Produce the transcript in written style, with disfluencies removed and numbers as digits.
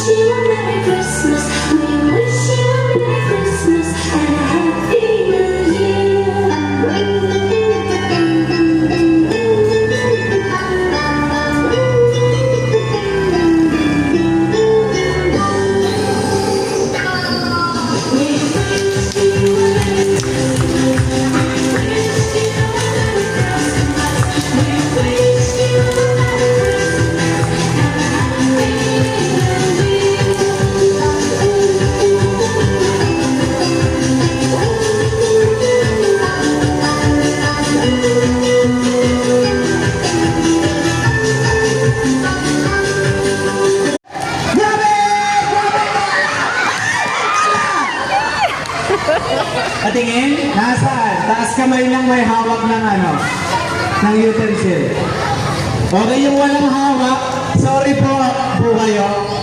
you a Merry Christmas. We wish you a Merry Christmas and a Happy New Year. Patingin? Nasaan? Taas kamay lang may hawak ng ng utensil. Okay, yung walang hawak, sorry po kayo.